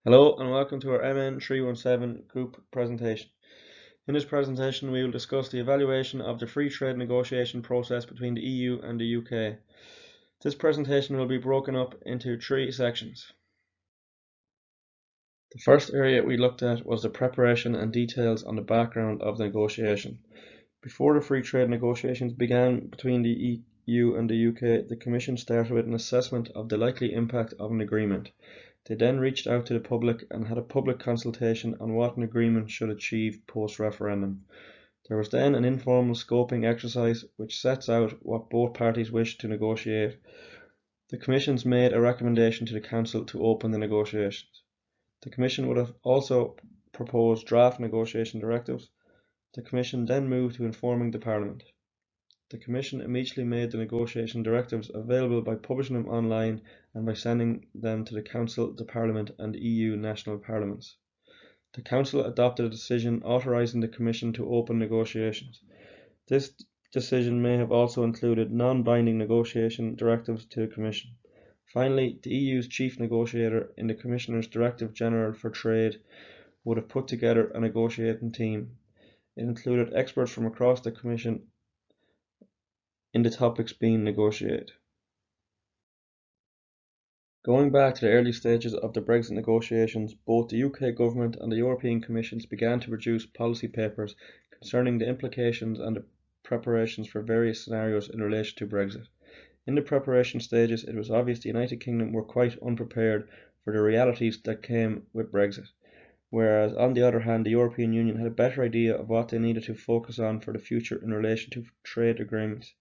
Hello and welcome to our MN317 group presentation. In this presentation we will discuss the evaluation of the free trade negotiation process between the EU and the UK. This presentation will be broken up into three sections. The first area we looked at was the preparation and details on the background of the negotiation. Before the free trade negotiations began between the EU and the UK, the Commission started with an assessment of the likely impact of an agreement. They then reached out to the public and had a public consultation on what an agreement should achieve post-referendum. There was then an informal scoping exercise which sets out what both parties wish to negotiate. The Commission made a recommendation to the Council to open the negotiations. The Commission would have also proposed draft negotiation directives. The Commission then moved to informing the Parliament. The Commission immediately made the negotiation directives available by publishing them online and by sending them to the Council, the Parliament and EU national parliaments. The Council adopted a decision authorising the Commission to open negotiations. This decision may have also included non-binding negotiation directives to the Commission. Finally, the EU's chief negotiator in the Commissioner's Directive General for Trade would have put together a negotiating team. It included experts from across the Commission in the topics being negotiated. Going back to the early stages of the Brexit negotiations, both the UK government and the European Commission began to produce policy papers concerning the implications and the preparations for various scenarios in relation to Brexit. In the preparation stages, it was obvious the United Kingdom were quite unprepared for the realities that came with Brexit, whereas on the other hand the European Union had a better idea of what they needed to focus on for the future in relation to trade agreements.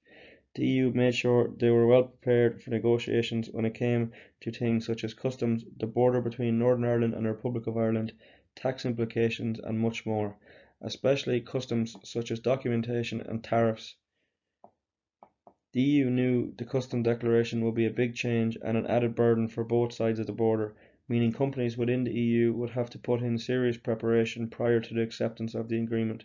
The EU made sure they were well prepared for negotiations when it came to things such as customs, the border between Northern Ireland and the Republic of Ireland, tax implications and much more, especially customs such as documentation and tariffs. The EU knew the customs declaration would be a big change and an added burden for both sides of the border, meaning companies within the EU would have to put in serious preparation prior to the acceptance of the agreement.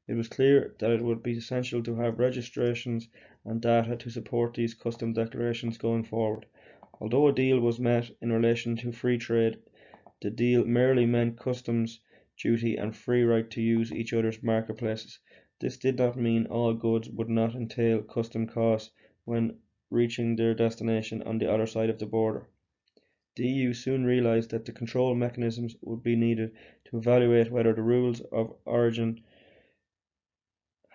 It was clear that it would be essential to have registrations and data to support these customs declarations going forward. Although a deal was met in relation to free trade, the deal merely meant customs duty and free right to use each other's marketplaces. This did not mean all goods would not entail custom costs when reaching their destination on the other side of the border. The EU soon realised that the control mechanisms would be needed to evaluate whether the rules of origin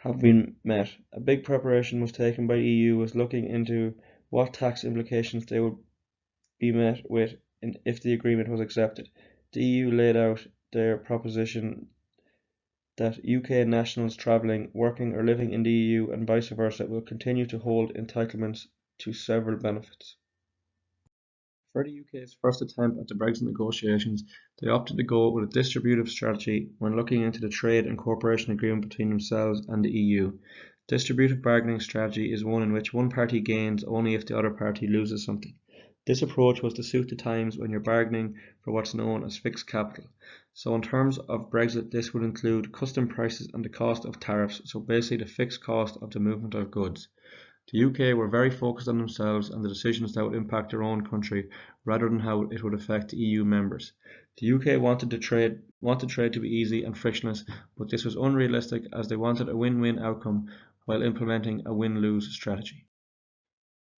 have been met. A big preparation was taken by the EU was looking into what tax implications they would be met with if the agreement was accepted. The EU laid out their proposition that UK nationals travelling, working or living in the EU and vice versa will continue to hold entitlements to several benefits. For the UK's first attempt at the Brexit negotiations, they opted to go with a distributive strategy when looking into the trade and cooperation agreement between themselves and the EU. Distributive bargaining strategy is one in which one party gains only if the other party loses something. This approach was to suit the times when you're bargaining for what's known as fixed capital. So in terms of Brexit, this would include custom prices and the cost of tariffs, so basically the fixed cost of the movement of goods. The UK were very focused on themselves and the decisions that would impact their own country rather than how it would affect EU members. The UK wanted trade to be easy and frictionless, but this was unrealistic as they wanted a win-win outcome while implementing a win-lose strategy.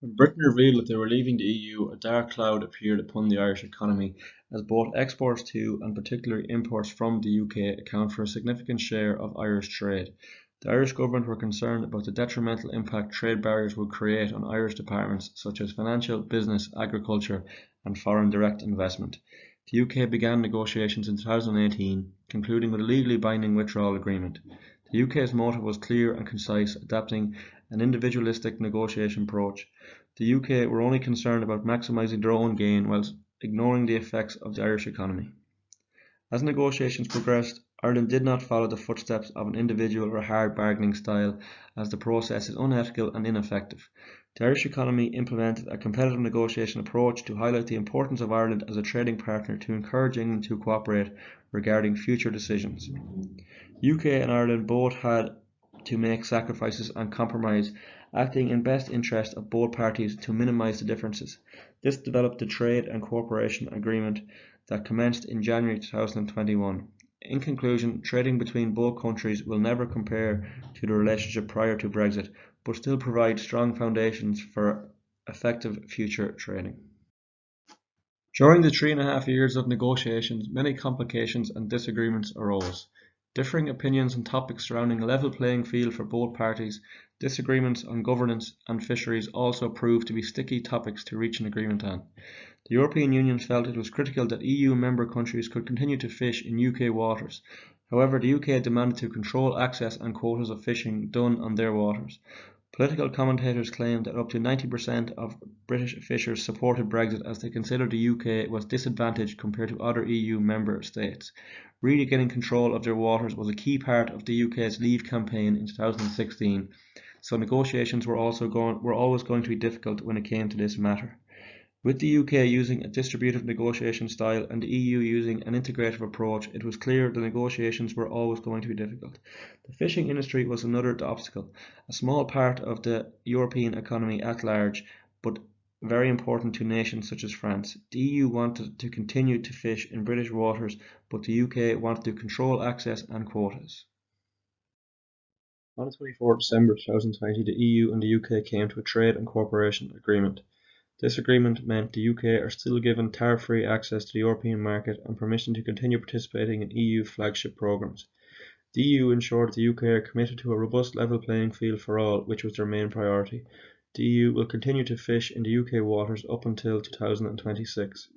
When Britain revealed that they were leaving the EU, a dark cloud appeared upon the Irish economy, as both exports to and particularly imports from the UK account for a significant share of Irish trade. The Irish government were concerned about the detrimental impact trade barriers would create on Irish departments such as financial, business, agriculture and foreign direct investment. The UK began negotiations in 2018, concluding with a legally binding withdrawal agreement. The UK's motive was clear and concise, adapting an individualistic negotiation approach. The UK were only concerned about maximising their own gain whilst ignoring the effects of the Irish economy. As negotiations progressed, Ireland did not follow the footsteps of an individual or hard bargaining style, as the process is unethical and ineffective. The Irish economy implemented a competitive negotiation approach to highlight the importance of Ireland as a trading partner to encourage England to cooperate regarding future decisions. UK and Ireland both had to make sacrifices and compromise acting in best interest of both parties to minimise the differences. This developed the Trade and Cooperation Agreement that commenced in January 2021. In conclusion, trading between both countries will never compare to the relationship prior to Brexit, but still provide strong foundations for effective future trading. During the 3.5 years of negotiations, many complications and disagreements arose. Differing opinions on topics surrounding a level playing field for both parties, disagreements on governance and fisheries also proved to be sticky topics to reach an agreement on. The European Union felt it was critical that EU member countries could continue to fish in UK waters. However, the UK demanded to control access and quotas of fishing done on their waters. Political commentators claimed that up to 90% of British fishers supported Brexit as they considered the UK was disadvantaged compared to other EU member states. Regaining control of their waters was a key part of the UK's Leave campaign in 2016, so negotiations were always going to be difficult when it came to this matter. With the UK using a distributive negotiation style and the EU using an integrative approach, it was clear the negotiations were always going to be difficult. The fishing industry was another obstacle, a small part of the European economy at large, but very important to nations such as France. The EU wanted to continue to fish in British waters, but the UK wanted to control access and quotas. On 24 December 2020, the EU and the UK came to a trade and cooperation agreement. This agreement meant the UK are still given tariff-free access to the European market and permission to continue participating in EU flagship programmes. The EU ensured that the UK are committed to a robust level playing field for all, which was their main priority. The EU will continue to fish in the UK waters up until 2026.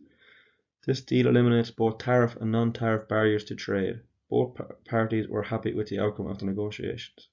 This deal eliminates both tariff and non-tariff barriers to trade. Both parties were happy with the outcome of the negotiations.